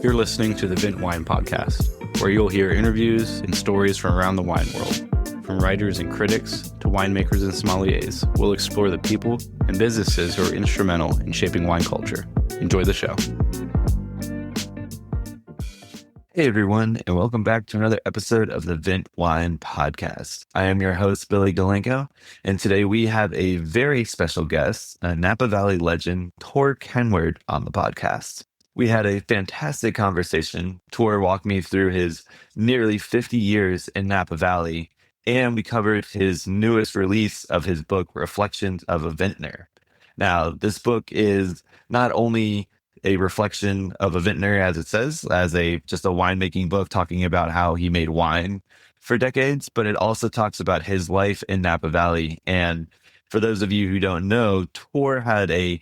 You're listening to the Vint Wine Podcast, where you'll hear interviews and stories from around the wine world. From writers and critics to winemakers and sommeliers, we'll explore the people and businesses who are instrumental in shaping wine culture. Enjoy the show. Hey everyone, and welcome back to another episode of the Vint Wine Podcast. I am your host, Billy Galenko, and today we have a very special guest, a Napa Valley legend, Tor Kenward, on the podcast. We had a fantastic conversation. Tor walked me through his nearly 50 years in Napa Valley, and we covered his newest release of his book, Reflections of a Vintner. Now, this book is not only a reflection of a vintner, as it says, as just a winemaking book talking about how he made wine for decades, but it also talks about his life in Napa Valley. And for those of you who don't know, Tor had a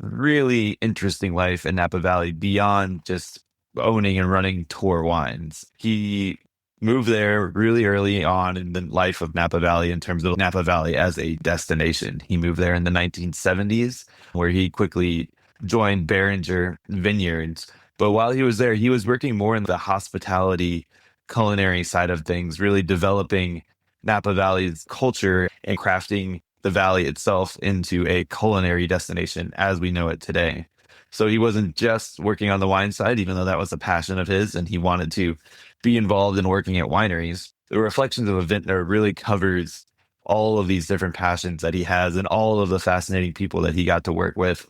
really interesting life in Napa Valley beyond just owning and running TOR Wines. He moved there really early on in the life of Napa Valley in terms of Napa Valley as a destination. He moved there in the 1970s, where he quickly joined Beringer Vineyards. But while he was there, he was working more in the hospitality, culinary side of things, really developing Napa Valley's culture and crafting the valley itself into a culinary destination as we know it today. So he wasn't just working on the wine side, even though that was a passion of his and he wanted to be involved in working at wineries. The Reflections of a Vintner really covers all of these different passions that he has and all of the fascinating people that he got to work with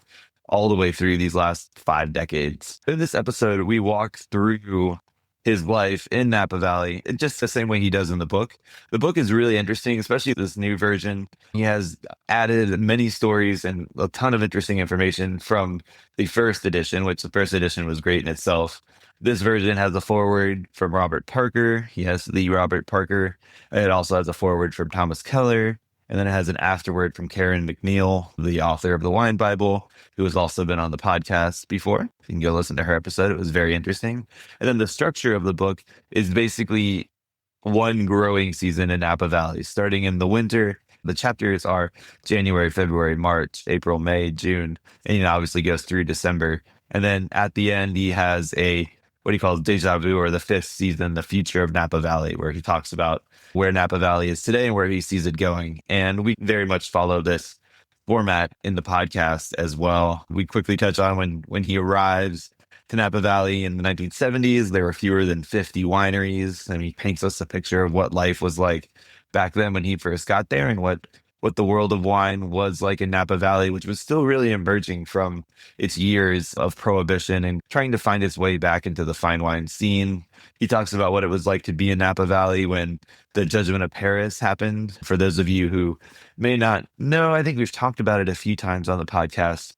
all the way through these last 5 decades. In this episode, we walk through his life in Napa Valley, just the same way he does in the book. The book is really interesting, especially this new version. He has added many stories and a ton of interesting information from the first edition, which the first edition was great in itself. This version has a foreword from Robert Parker. He has the Robert Parker. It also has a foreword from Thomas Keller. And then it has an afterword from Karen MacNeil, the author of the Wine Bible, who has also been on the podcast before. You can go listen to her episode. It was very interesting. And then the structure of the book is basically one growing season in Napa Valley. Starting in the winter, the chapters are January, February, March, April, May, June, and it obviously goes through December. And then at the end, he has what he calls deja vu, or the 5th season, the future of Napa Valley, where he talks about where Napa Valley is today and where he sees it going. And we very much follow this format in the podcast as well. We quickly touch on when he arrives to Napa Valley in the 1970s, there were fewer than 50 wineries. And he paints us a picture of what life was like back then when he first got there and what the world of wine was like in Napa Valley, which was still really emerging from its years of prohibition and trying to find its way back into the fine wine scene. He talks about what it was like to be in Napa Valley when the Judgment of Paris happened. For those of you who may not know, I think we've talked about it a few times on the podcast.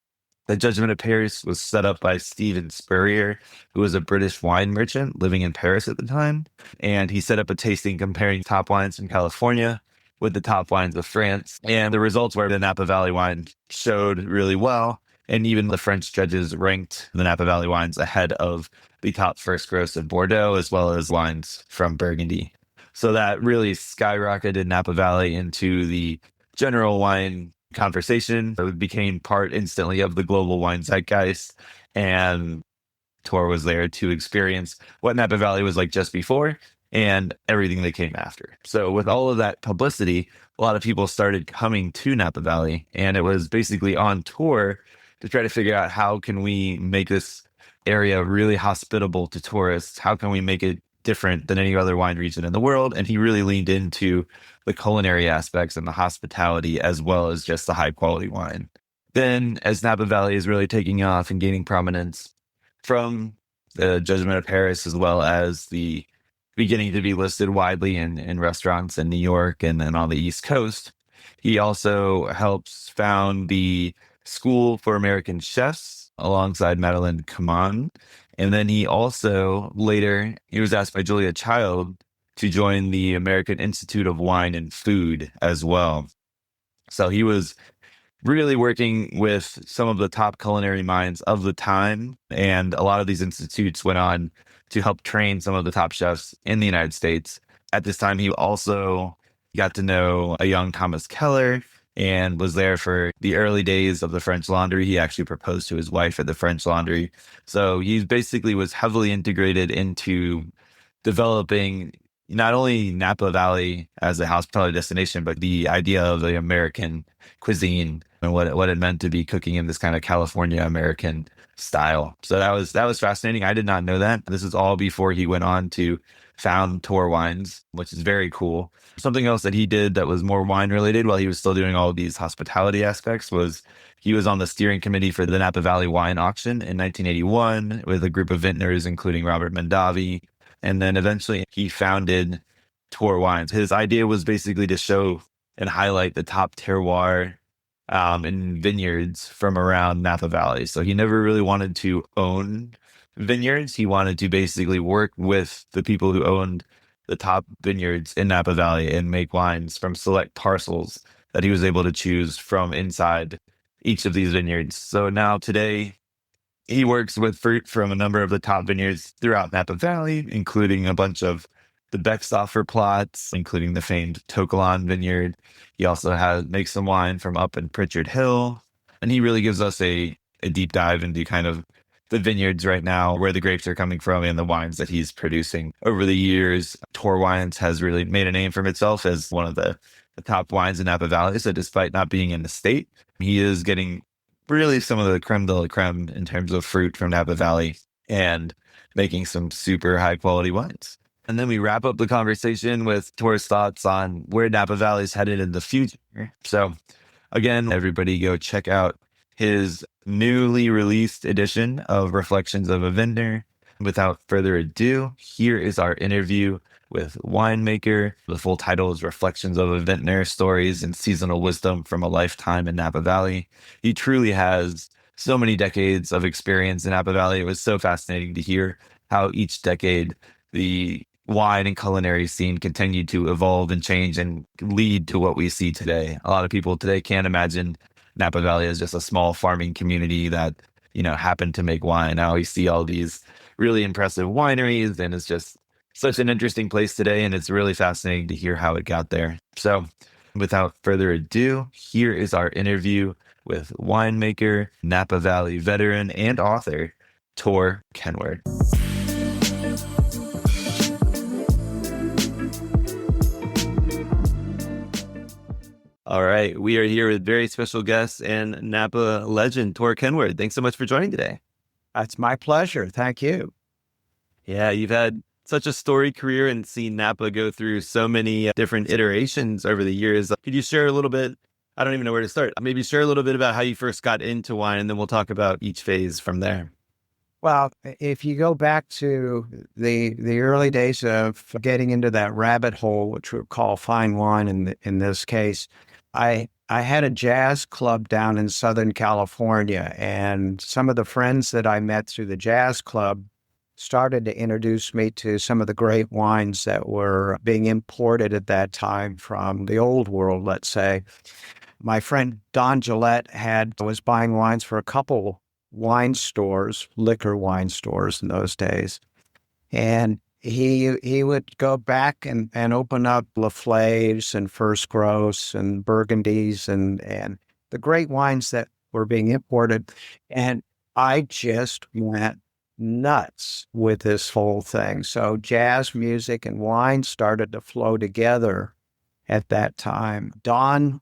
The Judgment of Paris was set up by Stephen Spurrier, who was a British wine merchant living in Paris at the time. And he set up a tasting comparing top wines from California with the top wines of France. And the results were the Napa Valley wine showed really well. And even the French judges ranked the Napa Valley wines ahead of the top first gross of Bordeaux, as well as wines from Burgundy. So that really skyrocketed Napa Valley into the general wine conversation. It became part instantly of the global wine zeitgeist. And Tor was there to experience what Napa Valley was like just before and everything that came after. So with all of that publicity, a lot of people started coming to Napa Valley, and it was basically on tour to try to figure out how can we make this area really hospitable to tourists? How can we make it different than any other wine region in the world? And he really leaned into the culinary aspects and the hospitality, as well as just the high quality wine. Then as Napa Valley is really taking off and gaining prominence from the Judgment of Paris, as well as the beginning to be listed widely in restaurants in New York and then on the East Coast, he also helps found the School for American Chefs alongside Madeleine Kamman. And then he also later, he was asked by Julia Child to join the American Institute of Wine and Food as well. So he was really working with some of the top culinary minds of the time. And a lot of these institutes went on to help train some of the top chefs in the United States. At this time, he also got to know a young Thomas Keller, and was there for the early days of the French Laundry. He actually proposed to his wife at the French Laundry. So he basically was heavily integrated into developing not only Napa Valley as a hospitality destination, but the idea of the American cuisine and what it meant to be cooking in this kind of California American style. So that was fascinating. I did not know that. This is all before he went on to found TOR Wines, which is very cool. Something else that he did that was more wine related while he was still doing all of these hospitality aspects was he was on the steering committee for the Napa Valley wine auction in 1981 with a group of vintners, including Robert Mondavi. And then eventually he founded TOR Wines. His idea was basically to show and highlight the top terroir in vineyards from around Napa Valley. So he never really wanted to own vineyards. He wanted to basically work with the people who owned the top vineyards in Napa Valley and make wines from select parcels that he was able to choose from inside each of these vineyards. So now today, he works with fruit from a number of the top vineyards throughout Napa Valley, including a bunch of the Beckstoffer plots, including the famed To Kalon vineyard. He also makes some wine from up in Pritchard Hill. And he really gives us a deep dive into kind of the vineyards right now, where the grapes are coming from and the wines that he's producing. Over the years, TOR Wines has really made a name for itself as one of the top wines in Napa Valley. So despite not being in the state, he is getting really some of the creme de la creme in terms of fruit from Napa Valley and making some super high quality wines. And then we wrap up the conversation with Tor's thoughts on where Napa Valley is headed in the future. So again, everybody go check out his newly released edition of Reflections of a Vintner. Without further ado, here is our interview with winemaker. The full title is Reflections of a Vintner, Stories and Seasonal Wisdom from a Lifetime in Napa Valley. He truly has so many decades of experience in Napa Valley. It was so fascinating to hear how each decade the wine and culinary scene continued to evolve and change and lead to what we see today. A lot of people today can't imagine Napa Valley as just a small farming community that, happened to make wine. Now we see all these really impressive wineries, and it's just such an interesting place today, and it's really fascinating to hear how it got there. So without further ado, here is our interview with winemaker, Napa Valley veteran, and author, Tor Kenward. All right, we are here with very special guest and Napa legend, Tor Kenward. Thanks so much for joining today. It's my pleasure. Thank you. Yeah, you've had such a storied career and seen Napa go through so many different iterations over the years. Could you share a little bit? I don't even know where to start. Maybe share a little bit about how you first got into wine, and then we'll talk about each phase from there. Well, if you go back to the early days of getting into that rabbit hole, which we call fine wine in this case, I had a jazz club down in Southern California, and some of the friends that I met through the jazz club started to introduce me to some of the great wines that were being imported at that time from the old world, let's say. My friend Don Gillette was buying wines for a couple wine stores, liquor wine stores in those days. And he would go back and open up La Flaves and First Gross and Burgundies and the great wines that were being imported. And I just went nuts with this whole thing. So jazz music and wine started to flow together at that time. Don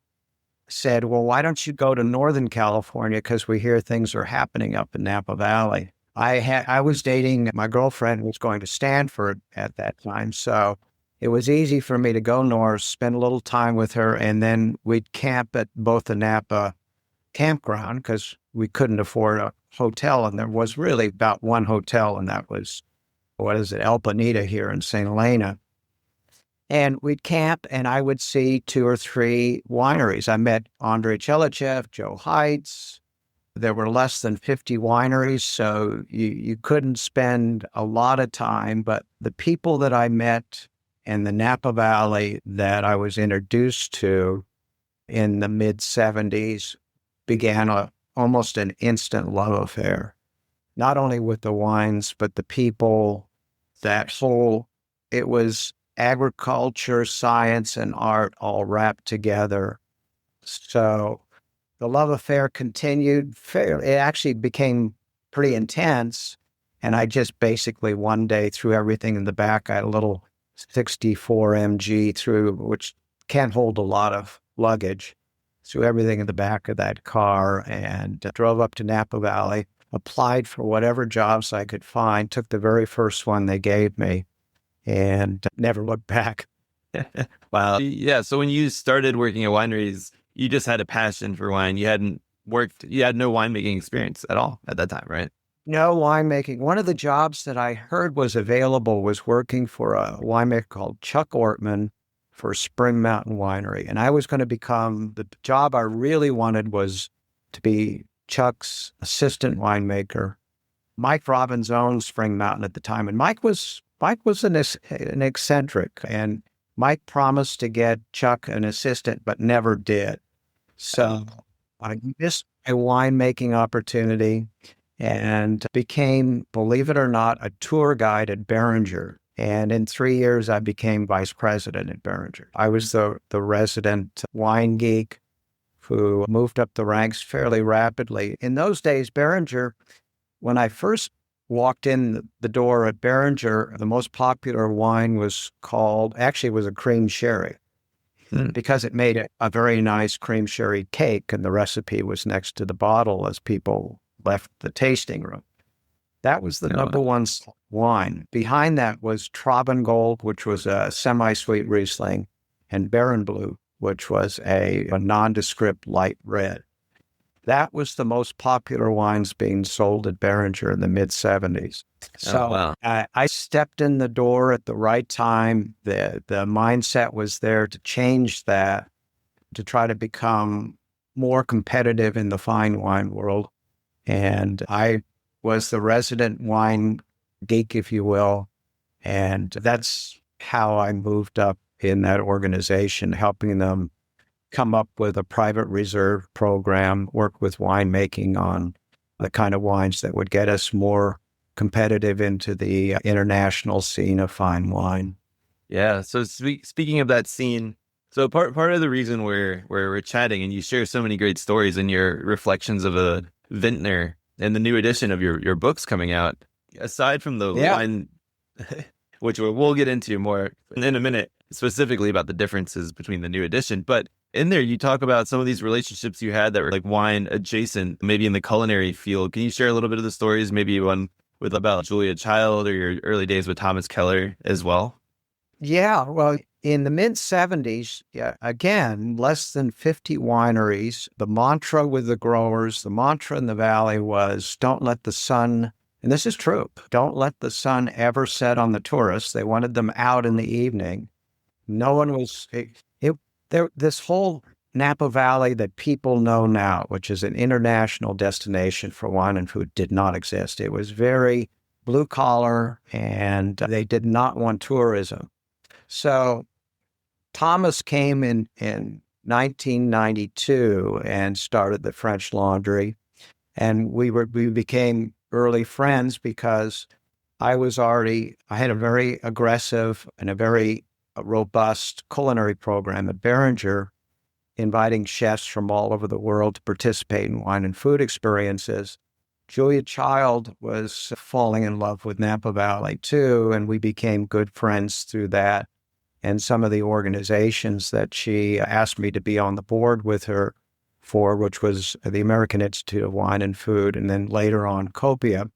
said, well, why don't you go to Northern California? Because we hear things are happening up in Napa Valley. I was dating, my girlfriend was going to Stanford at that time. So it was easy for me to go north, spend a little time with her, and then we'd camp at both the Napa campground because we couldn't afford a hotel. And there was really about one hotel, and that was, El Bonita here in St. Helena. And we'd camp, and I would see 2 or 3 wineries. I met Andrei Chelichev, Joe Heights. There were less than 50 wineries, so you couldn't spend a lot of time. But the people that I met in the Napa Valley that I was introduced to in the mid-'70s began almost an instant love affair, not only with the wines, but the people, it was agriculture, science, and art all wrapped together. So the love affair continued. It actually became pretty intense. And I just basically one day threw everything in the back. I had a little 64 MG through, which can't hold a lot of luggage. Threw everything in the back of that car and drove up to Napa Valley, applied for whatever jobs I could find, took the very first one they gave me, and never looked back. Wow. Yeah. So when you started working at wineries, you just had a passion for wine. You had no winemaking experience at all at that time, right? No winemaking. One of the jobs that I heard was available was working for a winemaker called Chuck Ortman for Spring Mountain Winery. And I was going to the job I really wanted was to be Chuck's assistant winemaker. Mike Robbins owned Spring Mountain at the time. And Mike was an eccentric. And Mike promised to get Chuck an assistant, but never did. So I missed a winemaking opportunity and became, believe it or not, a tour guide at Beringer. And in 3 years, I became vice president at Beringer. I was the resident wine geek who moved up the ranks fairly rapidly. In those days, Beringer, when I first walked in the door at Beringer, the most popular wine was a cream sherry because it made a very nice cream sherry cake, and the recipe was next to the bottle as people left the tasting room. That was the number one wine. Behind that was Traubengold, which was a semi-sweet Riesling, and Baron Blue, which was a nondescript light red. That was the most popular wines being sold at Beringer in the mid-'70s. So I stepped in the door at the right time. The mindset was there to change that, to try to become more competitive in the fine wine world. And I was the resident wine geek, if you will. And that's how I moved up in that organization, helping them come up with a private reserve program, work with winemaking on the kind of wines that would get us more competitive into the international scene of fine wine. Yeah. So speaking of that scene, so part of the reason we're chatting, and you share so many great stories in your reflections of a Vintner and the new edition of your books coming out, aside from the wine, which we'll get into more in a minute, specifically about the differences between the new edition. But in there, you talk about some of these relationships you had that were like wine adjacent, maybe in the culinary field. Can you share a little bit of the stories, maybe one with about Julia Child or your early days with Thomas Keller as well? Yeah, well, in the mid-'70s, again, less than 50 wineries. The mantra with the growers, the mantra in the valley was, don't let the sun, and this is true, don't let the sun ever set on the tourists. They wanted them out in the evening. No one was, this whole Napa Valley that people know now, which is an international destination for wine and food, did not exist. It was very blue collar, and they did not want tourism. So Thomas came in 1992 and started the French Laundry, and we became early friends because I had a very aggressive and a very robust culinary program at Beringer, inviting chefs from all over the world to participate in wine and food experiences. Julia Child was falling in love with Napa Valley too, and we became good friends through that. And some of the organizations that she asked me to be on the board with her for, which was the American Institute of Wine and Food, and then later on Copia.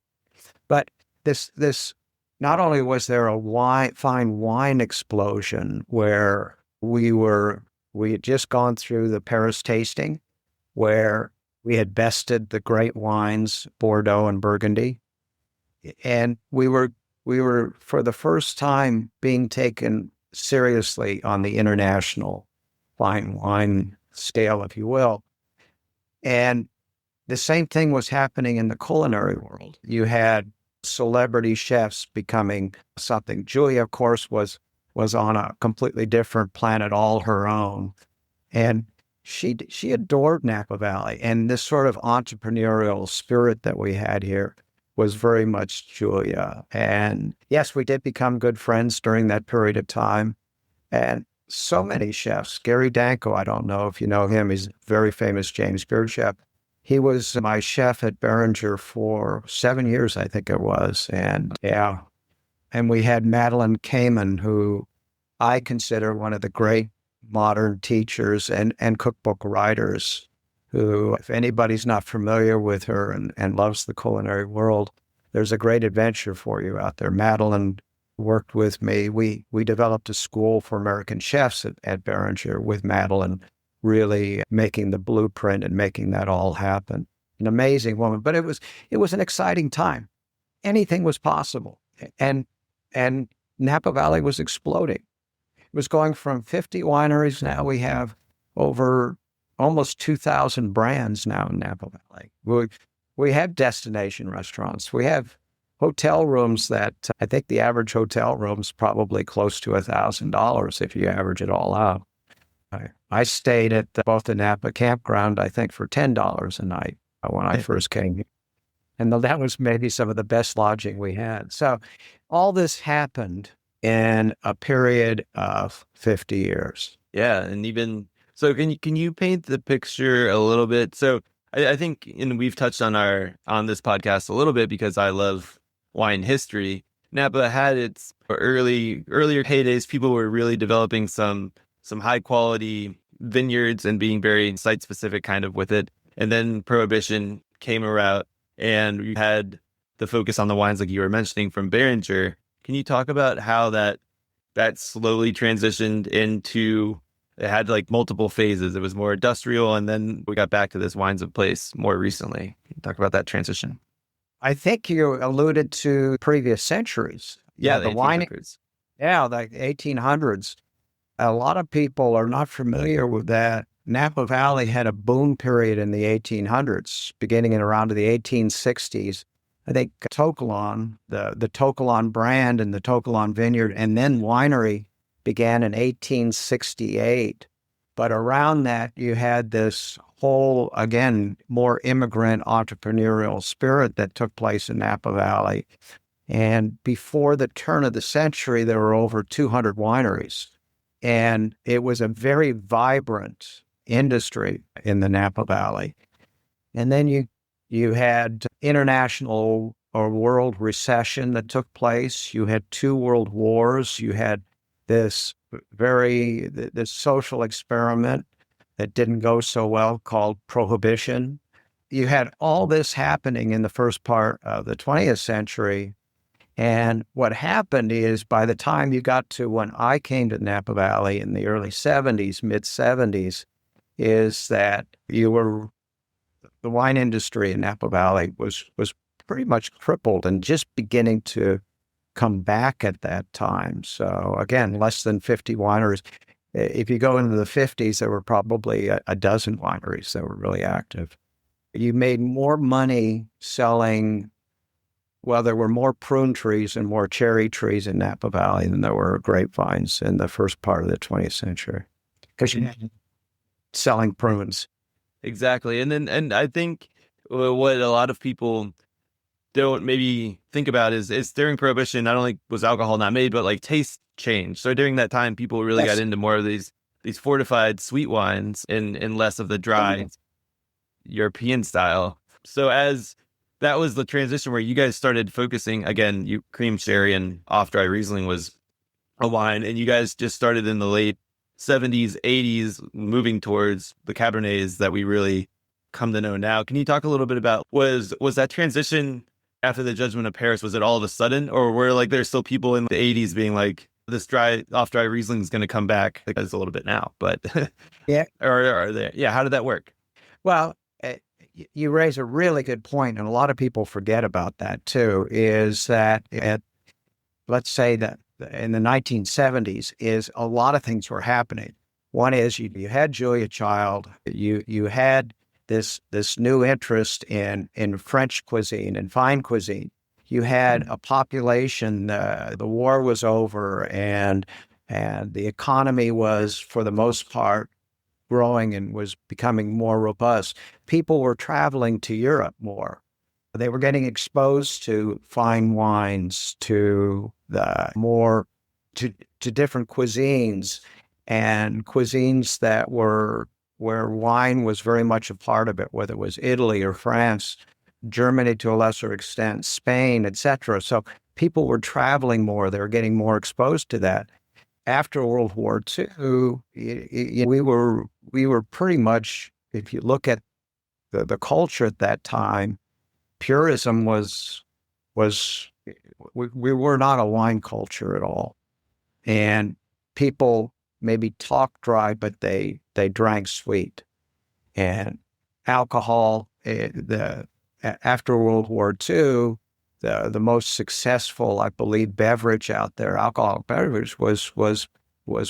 But this not only was there a fine wine explosion where we had just gone through the Paris tasting, where we had bested the great wines, Bordeaux and Burgundy. And we were for the first time being taken seriously on the international fine wine scale, if you will. And the same thing was happening in the culinary world. You had celebrity chefs becoming something. Julia, of course, was on a completely different planet all her own. And she adored Napa Valley. And this sort of entrepreneurial spirit that we had here was very much Julia. And yes, we did become good friends during that period of time. And so many chefs. Gary Danko, I don't know if you know him. He's a very famous James Beard chef. He was my chef at Beringer for 7 years, I think it was. And yeah, and we had Madeleine Kamman, who I consider one of the great modern teachers and cookbook writers, who, if anybody's not familiar with her and loves the culinary world, there's a great adventure for you out there. Madeleine worked with me. We developed a school for American chefs at Beringer with Madeleine, really making the blueprint and making that all happen. An amazing woman, but it was an exciting time. Anything was possible, and Napa Valley was exploding. It was going from 50 wineries. Now we have over almost 2,000 brands now in Napa Valley. We have destination restaurants. We have hotel rooms that I think the average hotel room is probably close to $1,000 if you average it all out. I stayed at both the Napa campground, I think, for $10 a night when I first came here. And that was maybe some of the best lodging we had. So all this happened in a period of 50 years. Yeah, and even so, can you paint the picture a little bit? So I think, and we've touched on this podcast a little bit because I love wine history. Napa had its earlier heydays. People were really developing some high quality vineyards and being very site specific kind of with it. And then Prohibition came around, and we had the focus on the wines like you were mentioning from Beringer. Can you talk about how that slowly transitioned into, it had like multiple phases. It was more industrial, and then we got back to this wines of place more recently. Can you talk about that transition? I think you alluded to previous centuries. Yeah, the 1800s. Yeah, the 1800s. A lot of people are not familiar with that. Napa Valley had a boom period in the 1800s, beginning in around the 1860s. I think To Kalon, the To Kalon brand and the To Kalon Vineyard, and then winery began in 1868. But around that, you had this whole, again, more immigrant entrepreneurial spirit that took place in Napa Valley. And before the turn of the century, there were over 200 wineries. And it was a very vibrant industry in the Napa Valley. And then you had international or world recession that took place. You had 2 world wars. You had this social experiment that didn't go so well called Prohibition. You had all this happening in the first part of the 20th century. And what happened is, by the time you got to when I came to Napa Valley in the early 70s, mid 70s, is that the wine industry in Napa Valley was pretty much crippled and just beginning to come back at that time. So again, less than 50 wineries. If you go into the 50s, there were probably a dozen wineries that were really active. You made more money selling. Well, there were more prune trees and more cherry trees in Napa Valley than there were grapevines in the first part of the 20th century, because you had selling prunes. Exactly. And I think what a lot of people don't maybe think about is during Prohibition, not only was alcohol not made, but like taste changed. So during that time, people really got into more of these fortified sweet wines and less of the dry European style. So as that was the transition where you guys started focusing, again, cream sherry and off-dry Riesling was a wine, and you guys just started in the late 70s, 80s, moving towards the Cabernets that we really come to know now. Can you talk a little bit about, was that transition after the Judgment of Paris, was it all of a sudden, or were like there's still people in the 80s being like, this off-dry Riesling is going to come back? Like, it's a little bit now, but yeah. How did that work? Well, you raise a really good point, and a lot of people forget about that too, is that let's say that in the 1970s is a lot of things were happening. One is you had Julia Child, you had this new interest in French cuisine and fine cuisine. You had a population, the war was over, and the economy was, for the most part, growing and was becoming more robust. People were traveling to Europe more. They were getting exposed to fine wines, to different cuisines. and cuisines that were where wine was very much a part of it, whether it was Italy or France, Germany to a lesser extent, Spain, etc. So people were traveling more; they were getting more exposed to that. After World War II, we were pretty much, if you look at the culture at that time, purism was we were not a wine culture at all, and people maybe talked dry, but they drank sweet. And alcohol, after World War II, the most successful, I believe, beverage out there, alcoholic beverage, was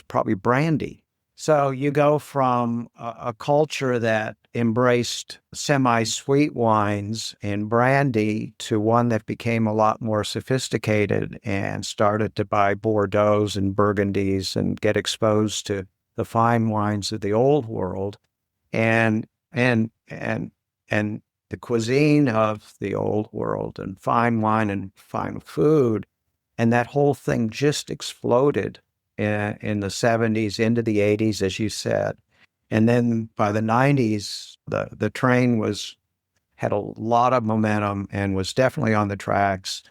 probably brandy. So you go from a culture that embraced semi-sweet wines and brandy to one that became a lot more sophisticated and started to buy Bordeaux's and Burgundies and get exposed to the fine wines of the old world, and the cuisine of the old world and fine wine and fine food, and that whole thing just exploded in the 70s into the 80s, as you said. And then by the 90s, the train had a lot of momentum and was definitely on the tracks.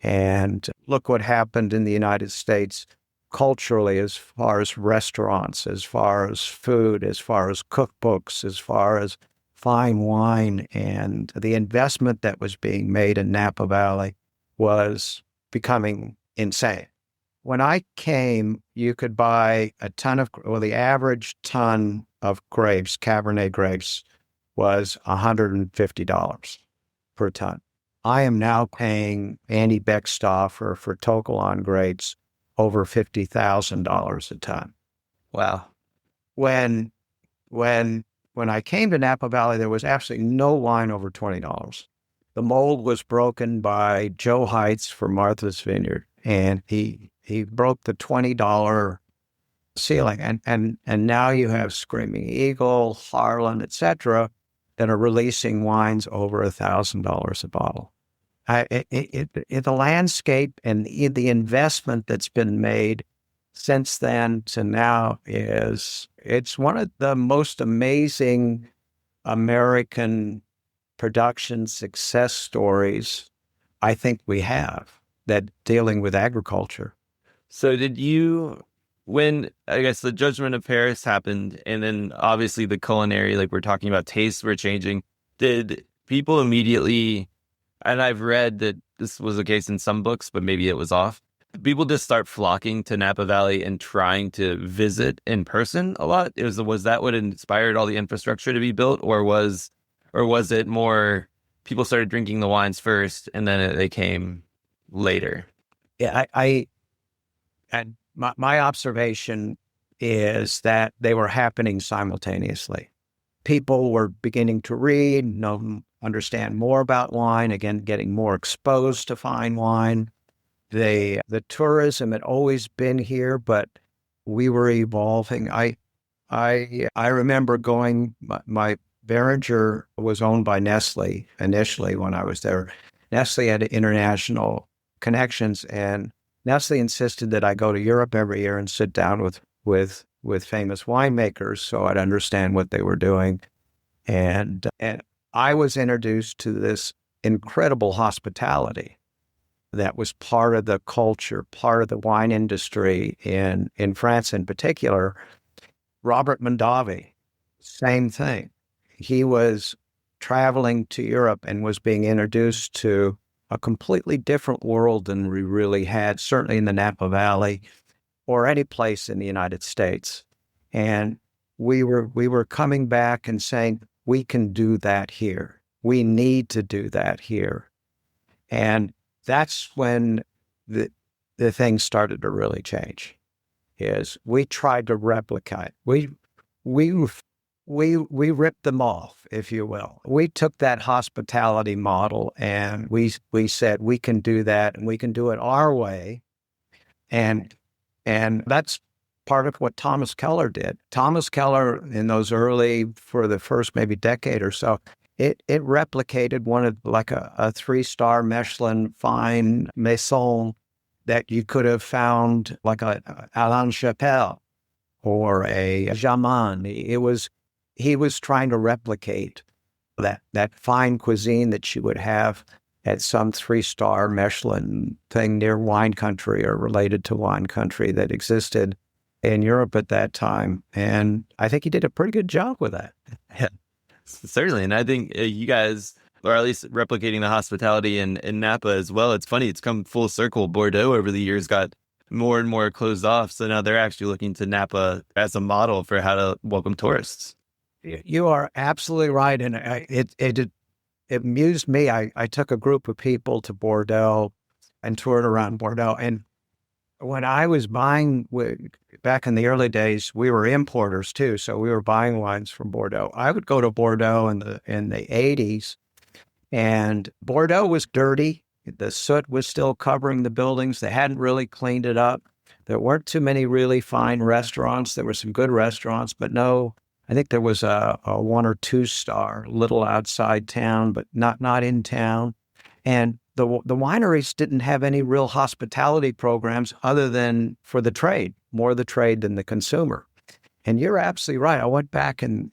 And look what happened in the United States culturally, as far as restaurants, as far as food, as far as cookbooks, as far as fine wine. And the investment that was being made in Napa Valley was becoming insane. When I came, you could buy the average ton of grapes, Cabernet grapes, was $150 per ton. I am now paying Andy Beckstoffer for To Kalon grapes over $50,000 a ton. Wow. When I came to Napa Valley, there was absolutely no wine over $20. The mold was broken by Joe Heitz for Martha's Vineyard, and he broke the $20 ceiling. And now you have Screaming Eagle, Harlan, etc., that are releasing wines over $1,000 a bottle. The landscape and the investment that's been made since then to now it's one of the most amazing American production success stories I think we have that dealing with agriculture. So when I guess the Judgment of Paris happened, and then obviously the culinary, like we're talking about, tastes were changing, did people immediately, and I've read that this was the case in some books, but maybe it was off, people just start flocking to Napa Valley and trying to visit in person a lot? Was that what inspired all the infrastructure to be built, or was it more people started drinking the wines first and then they came later? Yeah, and my observation is that they were happening simultaneously. People were beginning to read, understand more about wine, again, getting more exposed to fine wine. The tourism had always been here, but we were evolving. I remember going, my Beringer was owned by Nestle initially when I was there. Nestle had international connections, and Nestle insisted that I go to Europe every year and sit down with famous winemakers so I'd understand what they were doing. And I was introduced to this incredible hospitality that was part of the culture, part of the wine industry in France in particular. Robert Mondavi, same thing. He was traveling to Europe and was being introduced to a completely different world than we really had, certainly in the Napa Valley or any place in the United States. And we were coming back and saying, we can do that here. We need to do that here. And that's when the thing started to really change. Is we tried to replicate. We ripped them off, if you will. We took that hospitality model and we said we can do that and we can do it our way. And that's part of what Thomas Keller did. Thomas Keller, in those for the first maybe decade or so, it replicated one of like a 3-star Michelin fine maison that you could have found like a Alain Chapelle or a Jaman. He was trying to replicate that fine cuisine that you would have at some 3-star Michelin thing near wine country or related to wine country that existed in Europe at that time. And I think he did a pretty good job with that. Yeah, certainly. And I think you guys, or at least replicating the hospitality in Napa as well. It's funny, it's come full circle. Bordeaux over the years got more and more closed off. So now they're actually looking to Napa as a model for how to welcome tourists. You are absolutely right. And it amused me. I took a group of people to Bordeaux and toured around Bordeaux. And when I was buying, back in the early days, we were importers too. So we were buying wines from Bordeaux. I would go to Bordeaux in the 80s, and Bordeaux was dirty. The soot was still covering the buildings. They hadn't really cleaned it up. There weren't too many really fine restaurants. There were some good restaurants, but no, I think there was a 1 or 2-star little outside town, but not in town. And the wineries didn't have any real hospitality programs other than for the trade, more the trade than the consumer. And you're absolutely right. I went back in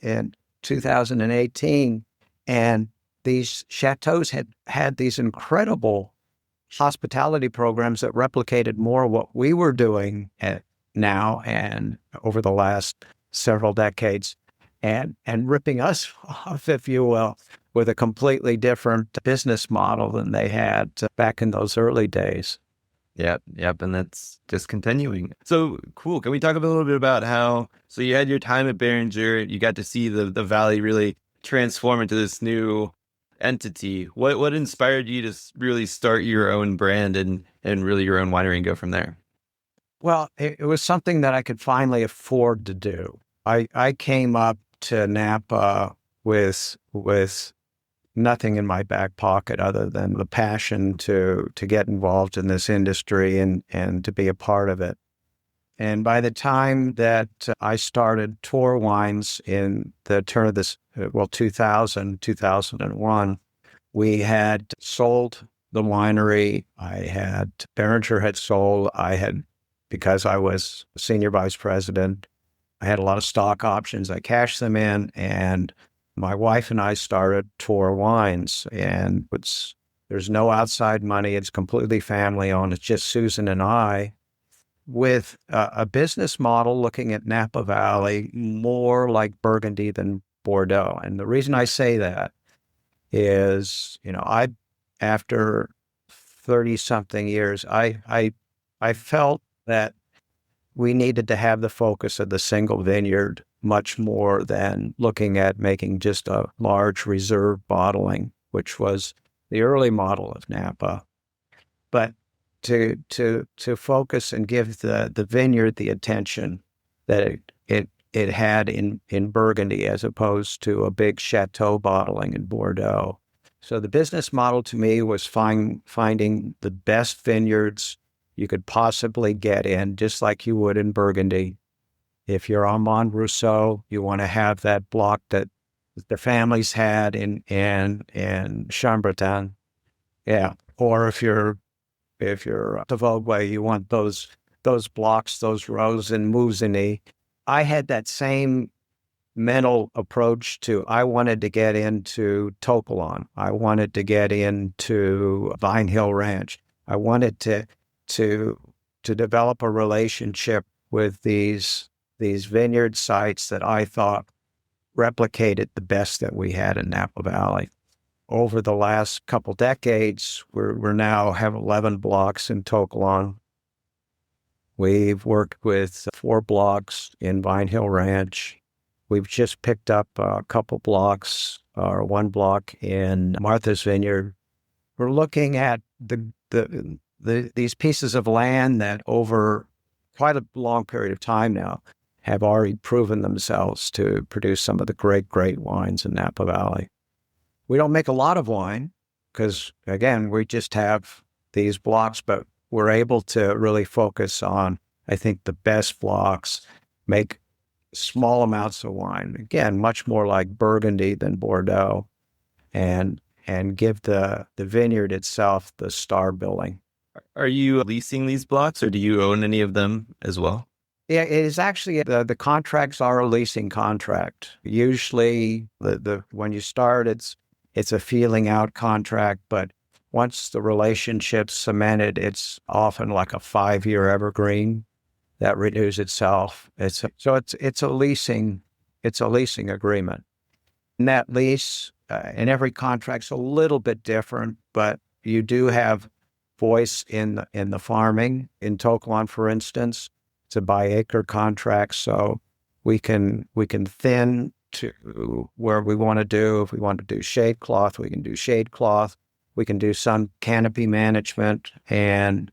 2018, and these chateaus had these incredible hospitality programs that replicated more what we were doing now and over the last several decades, and ripping us off, if you will, with a completely different business model than they had back in those early days. Yep. And that's just continuing. So cool. Can we talk a little bit about so you had your time at Beringer, you got to see the valley really transform into this new entity. What inspired you to really start your own brand and really your own winery and go from there? Well, it was something that I could finally afford to do. I came up to Napa with nothing in my back pocket other than the passion to get involved in this industry and to be a part of it. And by the time that I started TOR Wines in the turn of this, 2001, we had sold the winery. Beringer had sold. Because I was senior vice president, I had a lot of stock options. I cashed them in, and my wife and I started TOR Wines. And there's no outside money. It's completely family owned. It's just Susan and I, with a business model looking at Napa Valley more like Burgundy than Bordeaux. And the reason I say that is, after 30-something years, I felt that we needed to have the focus of the single vineyard much more than looking at making just a large reserve bottling, which was the early model of Napa. But to focus and give the vineyard the attention that it had in Burgundy as opposed to a big chateau bottling in Bordeaux. So the business model to me was finding the best vineyards you could possibly get in, just like you would in Burgundy. If you're on Montrousseau, you want to have that block that the families had in Chambertin. Yeah. Or if you're de Vogüé, you want those blocks, those rows in Moussigny. I had that same mental approach I wanted to get into To Kalon. I wanted to get into Vine Hill Ranch. I wanted to develop a relationship with these vineyard sites that I thought replicated the best that we had in Napa Valley. Over the last couple decades, we're now have 11 blocks in To Kalon. We've worked with 4 blocks in Vine Hill Ranch. We've just picked up a couple blocks, or 1 block in Martha's Vineyard. We're looking at these pieces of land that over quite a long period of time now have already proven themselves to produce some of the great wines in Napa Valley. We don't make a lot of wine because, again, we just have these blocks, but we're able to really focus on, I think, the best blocks, make small amounts of wine, again, much more like Burgundy than Bordeaux, and give the vineyard itself the star billing. Are you leasing these blocks, or do you own any of them as well? Yeah, it is actually the contracts are a leasing contract. Usually, the when you start, it's a feeling out contract, but once the relationship's cemented, it's often like a 5-year evergreen that renews itself. It's a leasing agreement, and that lease and every contract's a little bit different, but you do have voice in the farming. In To Kalon, for instance, it's a by acre contract, so we can thin to where we want to do. If we want to do shade cloth, we can do shade cloth. We can do some canopy management and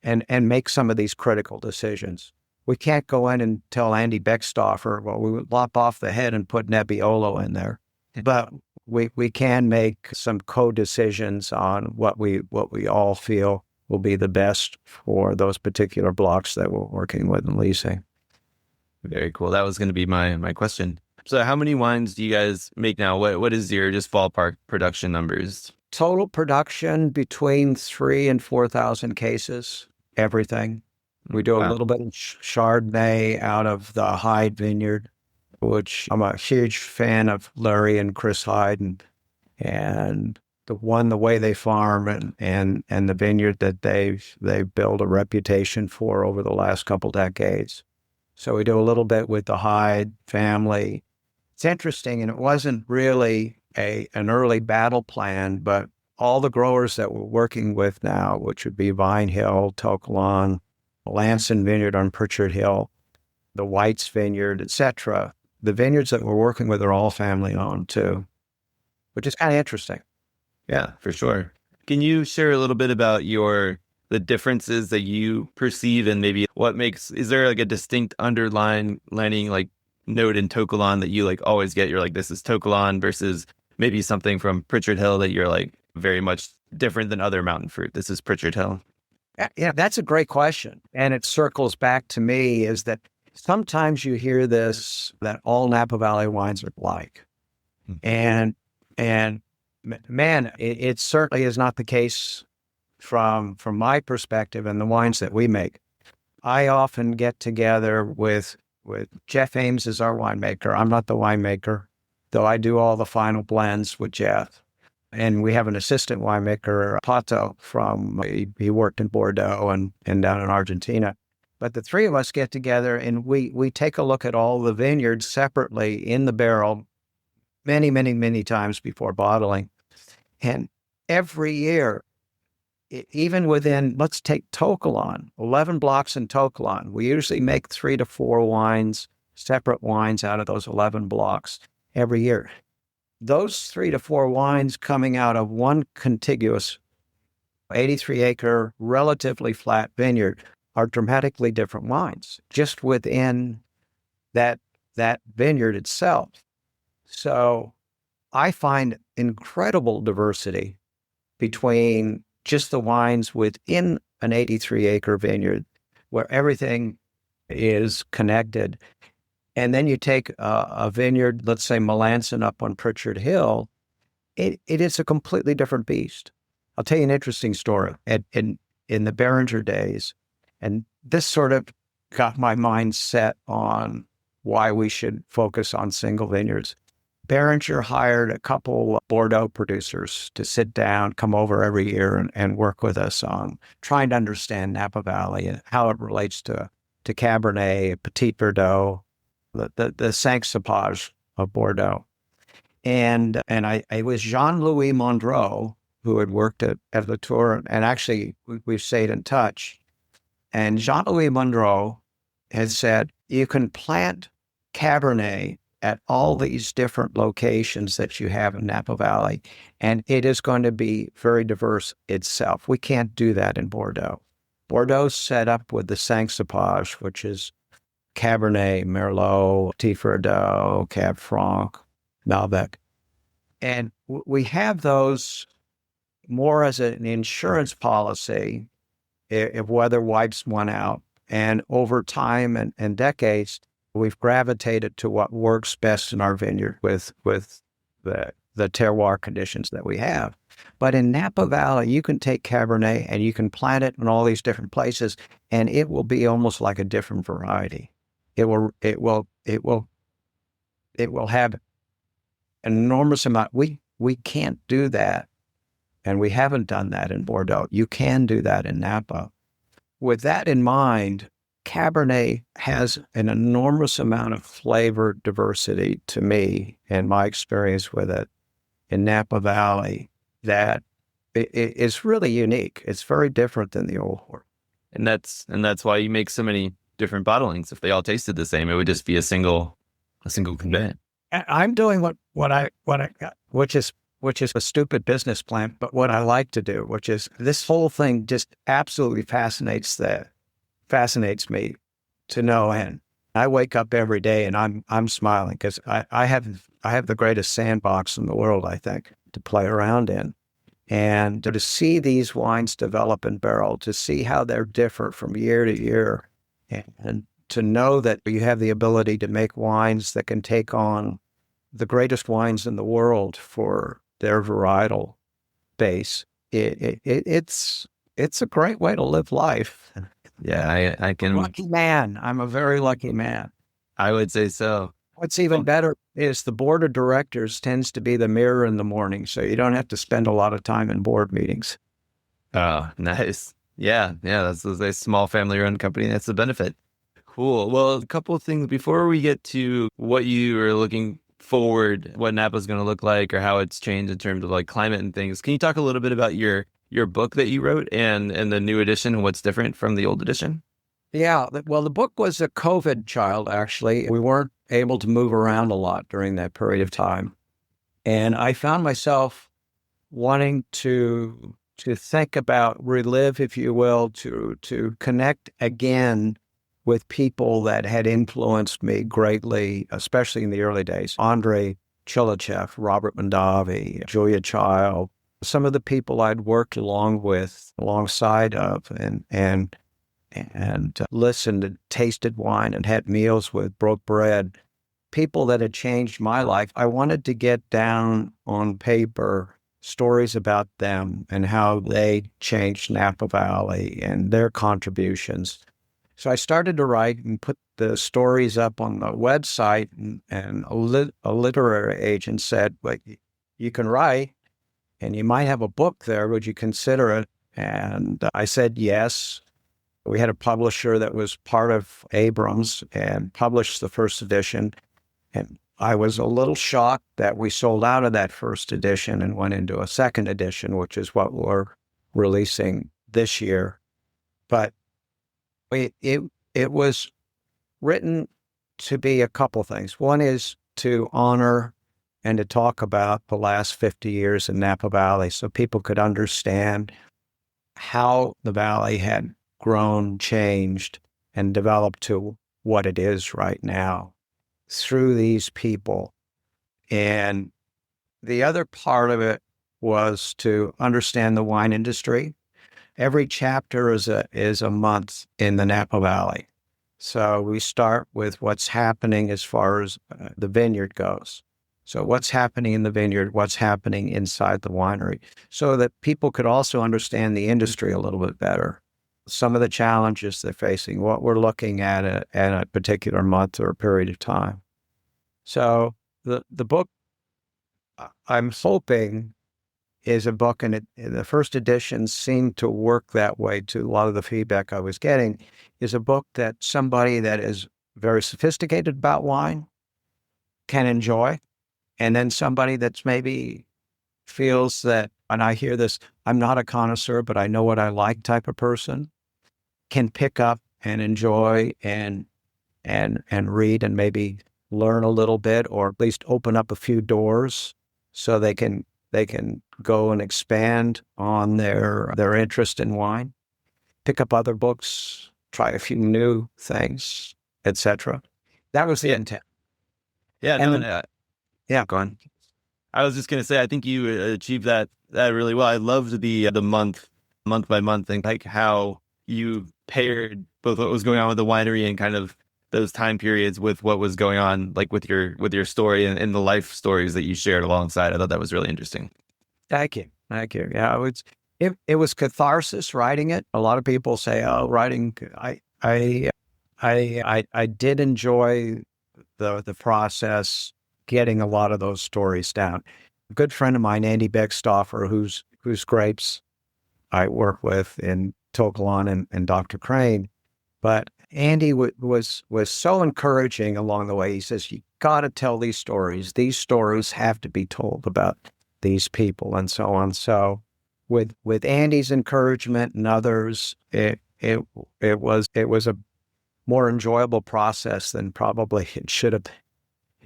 make some of these critical decisions. We can't go in and tell Andy Beckstoffer, well, we would lop off the head and put Nebbiolo in there, but we can make some co-decisions on what we all feel will be the best for those particular blocks that we're working with and leasing. Very cool. That was going to be my question. So how many wines do you guys make now? What is your just ballpark production numbers? Total production between 3,000 and 4,000 cases, everything. We do a little bit of Chardonnay out of the Hyde Vineyard, which I'm a huge fan of Larry and Chris Hyde and the way they farm and the vineyard that they've built a reputation for over the last couple decades. So we do a little bit with the Hyde family. It's interesting, and it wasn't really an early battle plan, but all the growers that we're working with now, which would be Vine Hill, To Kalon, Melanson Vineyard on Pritchard Hill, the White's Vineyard, etc. The vineyards that we're working with are all family owned too, which is kind of interesting. Yeah, for sure. Can you share a little bit about the differences that you perceive and maybe is there like a distinct underlying like note in To Kalon that you like always get? You're like, this is To Kalon versus maybe something from Pritchard Hill that you're like very much different than other mountain fruit. This is Pritchard Hill. Yeah, that's a great question. And it circles back to me is that sometimes you hear this, that all Napa Valley wines are alike. And man, it certainly is not the case from my perspective and the wines that we make. I often get together with Jeff Ames is our winemaker. I'm not the winemaker, though I do all the final blends with Jeff. And we have an assistant winemaker, Pato, he worked in Bordeaux and down in Argentina. But the three of us get together and we take a look at all the vineyards separately in the barrel many, many, many times before bottling. And every year, even within, let's take To Kalon, 11 blocks in To Kalon. We usually make 3 to 4 wines, separate wines out of those 11 blocks every year. Those 3 to 4 wines coming out of one contiguous 83-acre, relatively flat vineyard are dramatically different wines just within that vineyard itself. So I find incredible diversity between just the wines within an 83-acre vineyard where everything is connected. And then you take a vineyard, let's say Melanson up on Pritchard Hill, it is a completely different beast. I'll tell you an interesting story. In the Beringer days, and this sort of got my mind set on why we should focus on single vineyards. Beringer hired a couple Bordeaux producers to sit down, come over every year and work with us on trying to understand Napa Valley and how it relates to Cabernet, Petit Verdot, the Cinq-Cépages of Bordeaux. And it was Jean-Louis Mondreau, who had worked at Latour, and actually we've stayed in touch. And Jean-Louis Mondreau had said, you can plant Cabernet at all these different locations that you have in Napa Valley, and it is going to be very diverse itself. We can't do that in Bordeaux. Bordeaux's set up with the Cinq-Cépages, which is Cabernet, Merlot, Petit Verdot, Cab Franc, Malbec. And we have those more as an insurance policy if weather wipes one out. And over time and decades, we've gravitated to what works best in our vineyard with the the terroir conditions that we have. But in Napa Valley, you can take Cabernet and you can plant it in all these different places, and it will be almost like a different variety. It will have an enormous amount. We can't do that, and we haven't done that in Bordeaux. You can do that in Napa. With that in mind, Cabernet has an enormous amount of flavor diversity to me and my experience with it in Napa Valley that is really unique. It's very different than the Old World. And that's why you make so many different bottlings. If they all tasted the same, it would just be a single convent. I'm doing what I got, which is a stupid business plan, but what I like to do, which is this whole thing just absolutely fascinates me to no end. I wake up every day and I'm smiling because I have the greatest sandbox in the world, I think, to play around in. And to see these wines develop in barrel, to see how they're different from year to year, and to know that you have the ability to make wines that can take on the greatest wines in the world for their varietal base, it's a great way to live life. Yeah, I can. Lucky man. I'm a very lucky man. I would say so. What's even better is the board of directors tends to be the mirror in the morning, so you don't have to spend a lot of time in board meetings. Oh, nice. Yeah. That's a small family-run company. That's the benefit. Cool. Well, a couple of things before we get to what you are looking forward, what Napa's going to look like, or how it's changed in terms of like climate and things. Can you talk a little bit about your book that you wrote and the new edition and what's different from the old edition? Yeah, well, the book was a COVID child, actually. We weren't able to move around a lot during that period of time. And I found myself wanting to think about, relive, if you will, to connect again with people that had influenced me greatly, especially in the early days. Andrei Chilachev, Robert Mondavi, Julia Child, some of the people I'd worked alongside of, and listened and tasted wine and had meals with, broke bread, people that had changed my life. I wanted to get down on paper stories about them and how they changed Napa Valley and their contributions. So I started to write and put the stories up on the website, and a literary agent said, well, you can write and you might have a book there. Would you consider it? And I said yes. We had a publisher that was part of Abrams and published the first edition. And I was a little shocked that we sold out of that first edition and went into a second edition, which is what we're releasing this year. But it was written to be a couple things. One is to honor and to talk about the last 50 years in Napa Valley so people could understand how the valley had grown, changed, and developed to what it is right now through these people. And the other part of it was to understand the wine industry. Every chapter is a month in the Napa Valley. So we start with what's happening as far as the vineyard goes. So what's happening in the vineyard, what's happening inside the winery, so that people could also understand the industry a little bit better. Some of the challenges they're facing, what we're looking at a particular month or a period of time. So the book, I'm hoping, is a book, and the first edition seemed to work that way to a lot of the feedback I was getting, is a book that somebody that is very sophisticated about wine can enjoy, and then somebody that's maybe feels that, and I hear this, I'm not a connoisseur, but I know what I like type of person, can pick up and enjoy and read and maybe learn a little bit, or at least open up a few doors so they can go and expand on their interest in wine, pick up other books, try a few new things, etc. That was the intent. Yeah, yeah, go on. I was just going to say, I think you achieved that really well. I loved the month by month thing, like how you paired both what was going on with the winery and kind of those time periods with what was going on, like with your story and the life stories that you shared alongside. I thought that was really interesting. Thank you. Thank you. Yeah, it was catharsis writing it. A lot of people say, "Oh, writing." I did enjoy the process, getting a lot of those stories down. A good friend of mine, Andy Beckstoffer, whose grapes I work with in To Kalon and Dr. Crane, but Andy was so encouraging along the way. He says, "You got to tell these stories. These stories have to be told about these people," and so on. So, with Andy's encouragement and others, it was a more enjoyable process than probably it should have been.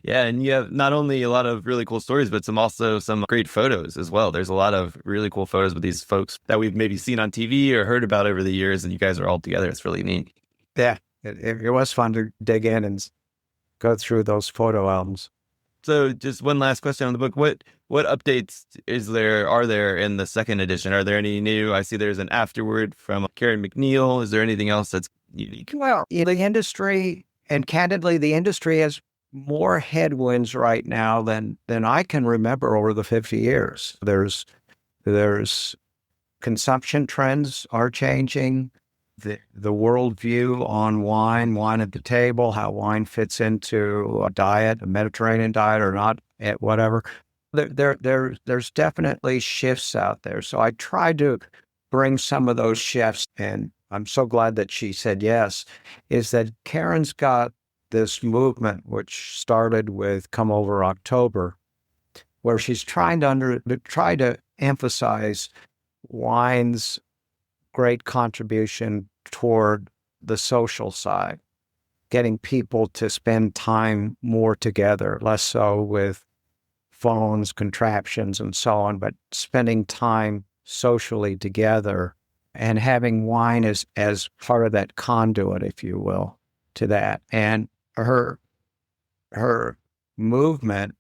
Yeah, and you have not only a lot of really cool stories, but some great photos as well. There's a lot of really cool photos with these folks that we've maybe seen on TV or heard about over the years, and you guys are all together. It's really neat. Yeah, it was fun to dig in and go through those photo albums. So just one last question on the book. What updates are there in the second edition? Are there any new? I see there's an afterword from Karen MacNeil. Is there anything else that's unique? Well, the industry, and candidly, the industry has more headwinds right now than I can remember over the 50 years. There's consumption trends are changing. The worldview on wine at the table, how wine fits into a diet, a Mediterranean diet or not, whatever. There's definitely shifts out there. So I tried to bring some of those shifts, and I'm so glad that she said yes, is that Karen's got this movement, which started with Come Over October, where she's trying to emphasize wine's great contribution toward the social side, getting people to spend time more together, less so with phones, contraptions, and so on, but spending time socially together and having wine as part of that conduit, if you will, to that. And her movement,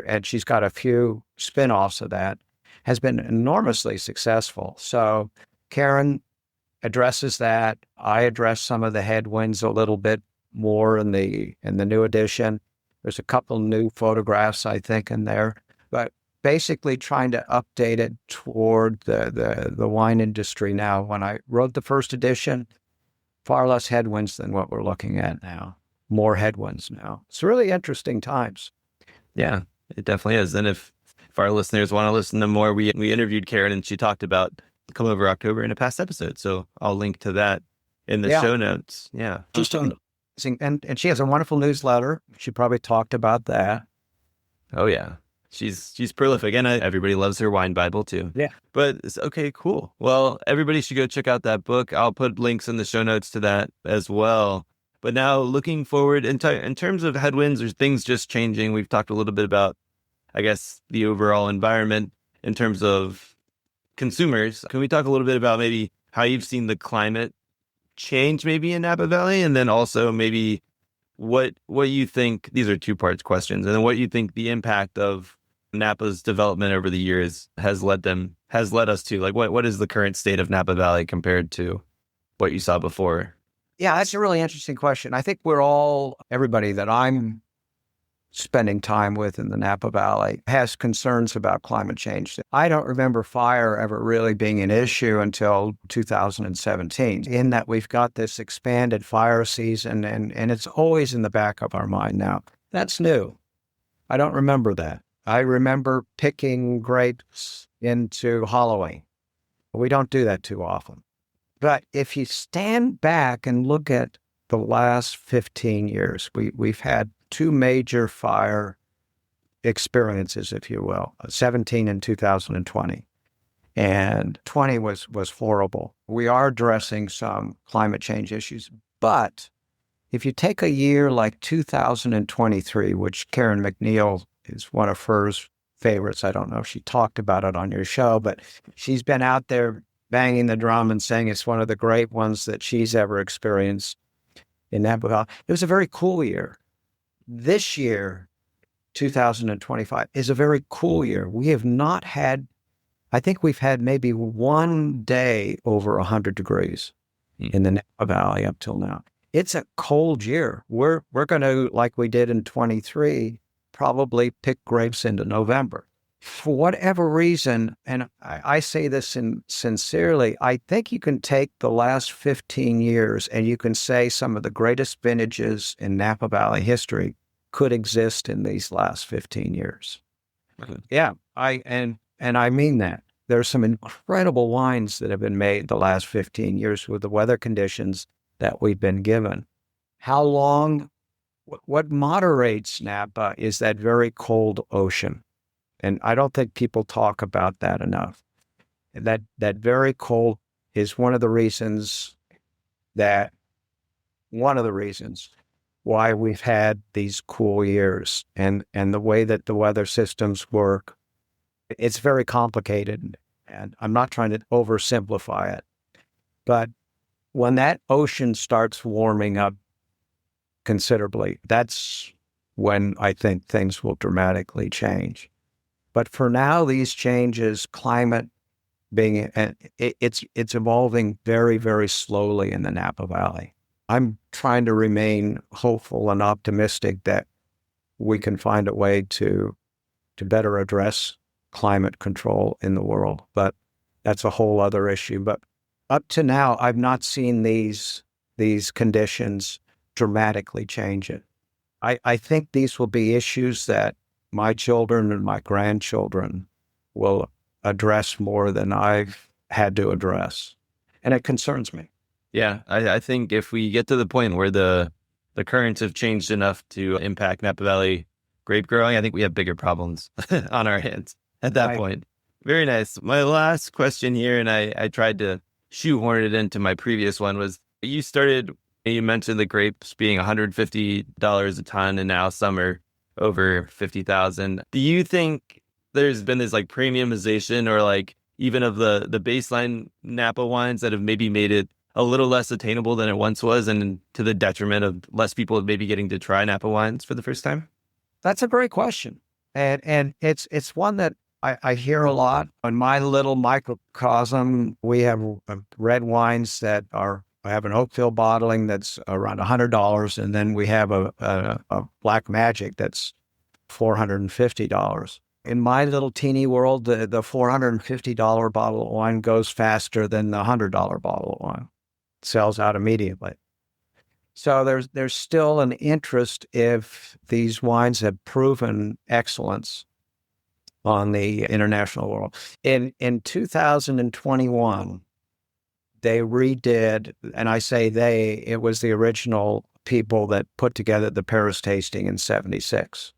and she's got a few spin-offs of that, has been enormously successful. So Karen addresses that. I address some of the headwinds a little bit more in the new edition. There's a couple new photographs, I think, in there, but basically trying to update it toward the wine industry now. When I wrote the first edition, far less headwinds than what we're looking at now. More headwinds now. It's really interesting times. Yeah, it definitely is. And if our listeners want to listen to more, we interviewed Karen and she talked about Come Over October in a past episode. So I'll link to that in the show notes. Yeah. Just on, and she has a wonderful newsletter. She probably talked about that. Oh yeah. She's prolific, and everybody loves her wine Bible too. Yeah. But okay, cool. Well, everybody should go check out that book. I'll put links in the show notes to that as well. But now looking forward in terms of headwinds, there's things just changing. We've talked a little bit about, I guess, the overall environment in terms of consumers. Can we talk a little bit about maybe how you've seen the climate change maybe in Napa Valley, and then also maybe what you think, these are two-part questions, and then what you think the impact of Napa's development over the years has led us to, like what is the current state of Napa Valley compared to what you saw before? Yeah, that's a really interesting question. I think everybody that I'm spending time with in the Napa Valley has concerns about climate change. I don't remember fire ever really being an issue until 2017, in that we've got this expanded fire season, and it's always in the back of our mind now. That's new. I don't remember that. I remember picking grapes into Halloween. We don't do that too often. But if you stand back and look at the last 15 years, we've had two major fire experiences, if you will, 17 and 2020. And 20 was horrible. We are addressing some climate change issues. But if you take a year like 2023, which Karen MacNeil is one of her favorites, I don't know if she talked about it on your show, but she's been out there banging the drum and saying it's one of the great ones that she's ever experienced in Napa Valley. It was a very cool year. This year, 2025, is a very cool year. We have not had, I think we've had maybe one day over 100 degrees in the Napa Valley up till now. it's a cold year. We're going to, like we did in 23, probably pick grapes into November. For whatever reason, and I say this sincerely, I think you can take the last 15 years and you can say some of the greatest vintages in Napa Valley history could exist in these last 15 years. Okay. Yeah, and I mean that. There's some incredible wines that have been made the last 15 years with the weather conditions that we've been given. How long? What moderates Napa is that very cold ocean. And I don't think people talk about that enough. That very cold is one of the reasons why we've had these cool years, and the way that the weather systems work. It's very complicated, and I'm not trying to oversimplify it. But when that ocean starts warming up considerably, that's when I think things will dramatically change. But for now, these changes, climate being, it's evolving very, very slowly in the Napa Valley. I'm trying to remain hopeful and optimistic that we can find a way to better address climate control in the world. But that's a whole other issue. But up to now, I've not seen these conditions dramatically change it. I think these will be issues that my children and my grandchildren will address more than I've had to address. And it concerns me. Yeah, I think if we get to the point where the currents have changed enough to impact Napa Valley grape growing, I think we have bigger problems on our hands at that point. Very nice. My last question here, and I tried to shoehorn it into my previous one, was you mentioned the grapes being $150 a ton, and now some are over $50,000. Do you think there's been this like premiumization, or like even of the baseline Napa wines, that have maybe made it a little less attainable than it once was, and to the detriment of less people maybe getting to try Napa wines for the first time? That's a great question. And it's one that I hear a lot. In my little microcosm, we have red wines that have an Oakville bottling that's around $100, and then we have a Black Magic that's $450. In my little teeny world, the $450 bottle of wine goes faster than the $100 bottle of wine. It sells out immediately. So there's still an interest if these wines have proven excellence on the international world. In 2021, they redid, and I say they, it was the original people that put together the Paris tasting in 76.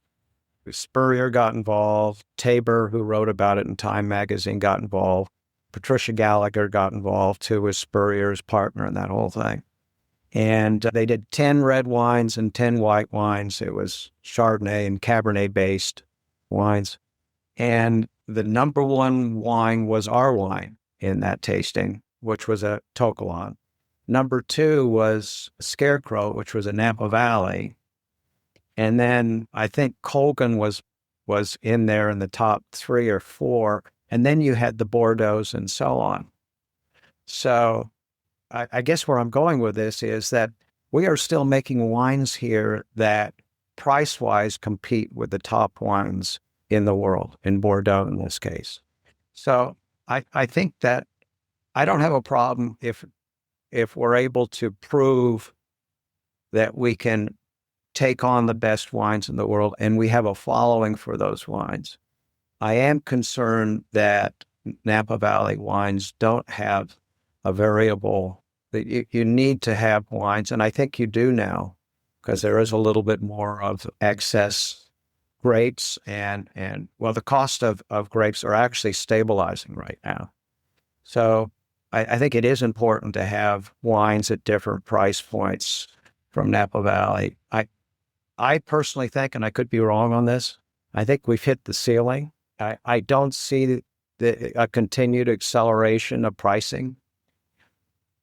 Spurrier got involved. Tabor, who wrote about it in Time magazine, got involved. Patricia Gallagher got involved, who was Spurrier's partner in that whole thing. And they did 10 red wines and 10 white wines. It was Chardonnay and Cabernet-based wines. And the number one wine was our wine in that tasting, which was a To Kalon. Number two was Scarecrow, which was a Napa Valley. And then I think Colgan was in there in the top 3 or 4. And then you had the Bordeaux's and so on. So I guess where I'm going with this is that we are still making wines here that price-wise compete with the top wines in the world, in Bordeaux in this case. So I think that I don't have a problem if we're able to prove that we can take on the best wines in the world, and we have a following for those wines. I am concerned that Napa Valley wines don't have a variable, that you need to have wines, and I think you do now, because there is a little bit more of excess grapes, and well, the cost of grapes are actually stabilizing right now. So I think it is important to have wines at different price points from Napa Valley. I personally think, and I could be wrong on this, I think we've hit the ceiling. I don't see a continued acceleration of pricing.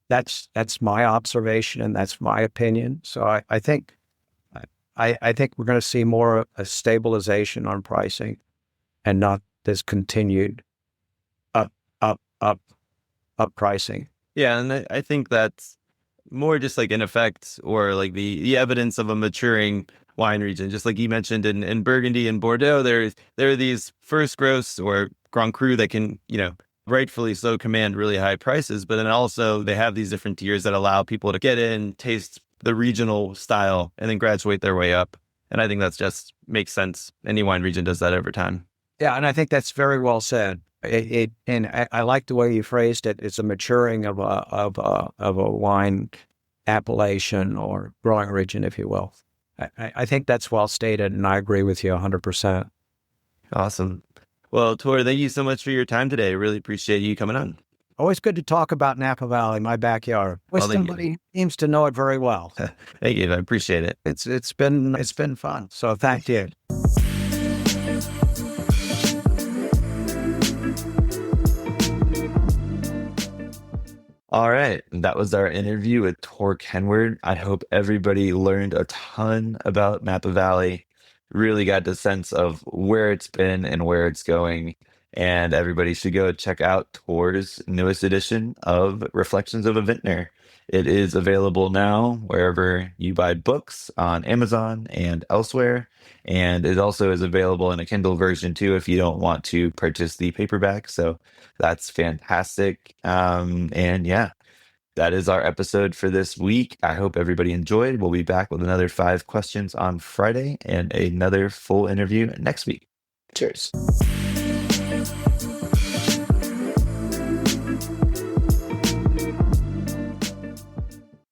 That's my observation, and that's my opinion. So I think we're going to see more a stabilization on pricing, and not this continued up pricing. Yeah, and I think that's more just like an effect or like the evidence of a maturing wine region. Just like you mentioned in Burgundy and Bordeaux, there are these first growths or Grand Cru that can, rightfully so command really high prices, but then also they have these different tiers that allow people to get in, taste the regional style, and then graduate their way up. And I think that's just makes sense. Any wine region does that over time. Yeah, and I think that's very well said. I like the way you phrased it. It's a maturing of a wine appellation or growing region, if you will. I think that's well stated, and I agree with you 100%. Awesome. Well, Tor, thank you so much for your time today. I really appreciate you coming on. Always good to talk about Napa Valley, my backyard. Somebody seems to know it very well. Thank you. I appreciate it. It's been fun. So thank you. All right. That was our interview with Tor Kenward. I hope everybody learned a ton about Napa Valley, really got the sense of where it's been and where it's going. And everybody should go check out Tor's newest edition of Reflections of a Vintner. It is available now wherever you buy books on Amazon and elsewhere. And it also is available in a Kindle version too if you don't want to purchase the paperback. So that's fantastic. And yeah, that is our episode for this week. I hope everybody enjoyed. We'll be back with another 5 questions on Friday and another full interview next week. Cheers.